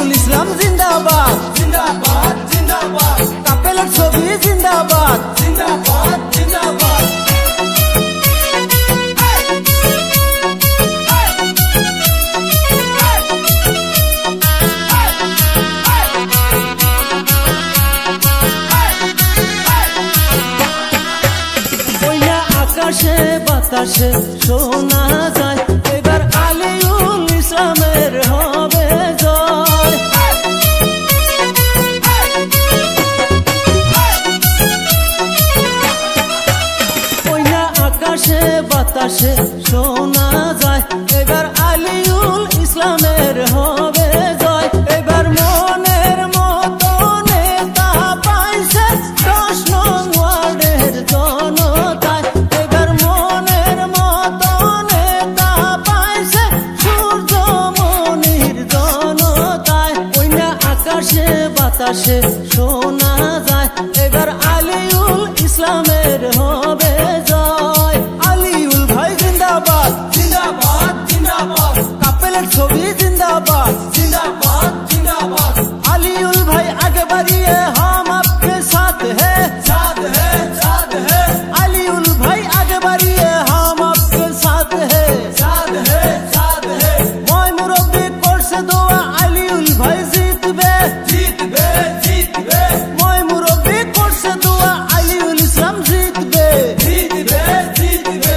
আলিউল ইসলাম জিন্দাবাদ জিন্দাবাদ জিন্দাবাদ কাপেলের ছবি জিন্দাবাদ জিন্দাবাদ জিন্দাবাদ আকাশে বাতাসে শোনা যায় এবার আলিউল ইসলামের হবে জয়। ওই না আকাশে বাতাসে শোনা যায় এবার আলিউল ইসলামের হবে জয়। এবার মনের মতো নেতা পাইছে 10 নং ওয়ার্ডের জনতায়। এবার মনের মতো নেতা পাইছে সূর্যমণির জনতায়। ওই না আকাশে বাতাসে শোনা যায় এবার আলিউল ইসলামের হবে জয়। আলিউল ভাই জিন্দাবাদ জিন্দাবাদ জিন্দাবাদ কাপেলের ছবি জিন্দাবাদ जिंदाबाद जिंदाबाद आलिउल भाई आगे बढ़िए हम आपके साथ है आलिउल भाई आगे बढ़िए हम आपके साथ है मैं मुरब्बी कोर्स दुआ आलिउल भाई जीतबे जीतबे जीतबे मैं मुरब्बी कोर्स दुआ आलिउल इस्लाम जीतबे जीतबे जीतबे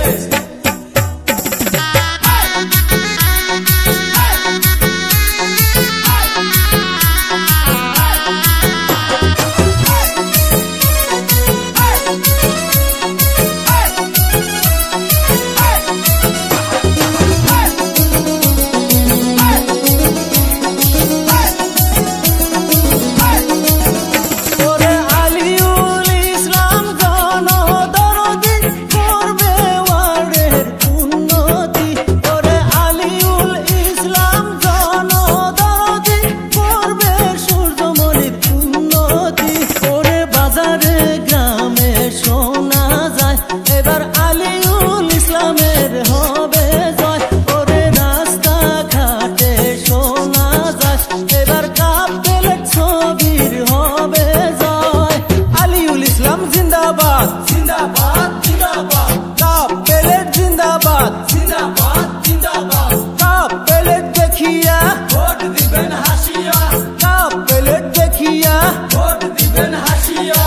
ওরে আলিউল ইসলাম জনদরদি করবে ওয়ার্ডের উন্নতি। ওরে আলিউল ইসলাম জনদরদি করবে সূর্যমণির উন্নতি। ওরে বাজারে গ্রামে শোনা যায় এবার আলিউল ইসলামের হবে জয়। ওরে রাস্তা ঘাটে শোনা যায় এবার কাপেলের ছবির হবে জয়। আলিউল ইসলাম জিন্দাবাদ जिंदाबाद जिंदाबाद কাপেলের জিন্দাবাদ जिंदाबाद जिंदाबाद কাপেলের দেখিয়া ভোট দিবেন হাসিয়া কাপেলের দেখিয়া ভোট দিবেন হাসিয়া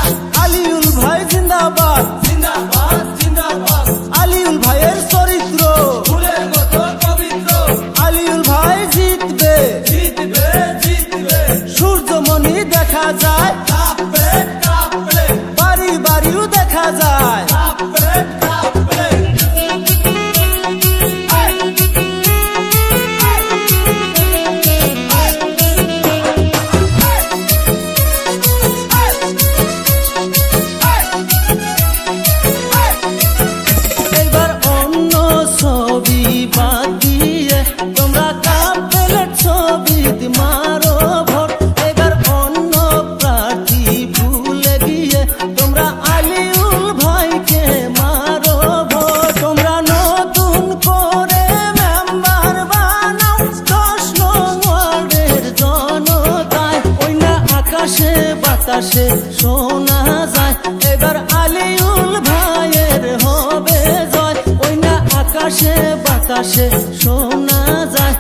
আলিউল ভাই জিন্দাবাদ जिंदाबाद जिंदाबाद আলিউল ভাইয়ের চরিত্র ফুলের মতো পবিত্র আলিউল ভাই জিতবে জিতবে জিতবে সূর্যমণি দেখা যায় কাঁপবে কাঁপবে বাড়ি বাড়িও দেখা যায় কাঁপবে কাঁপবে এবার অন্য ছবি বাদ দিয়ে তোমরা কাপেলের ছবিতে মারো ভোট। এবার অন্য প্রার্থী ভুলে গিয়ে তোমরা আলিউল ভাইকে মারো ভোট। তোমরা নতুন করে মেম্বার বানাও 10 নং ওয়ার্ডের জনতায়। ওই না আকাশে বাতাসে শোনা যায় এবার আলিউল ভাইয়ের হবে জয়। ওই না আকাশে বাতাসে শোনা যায়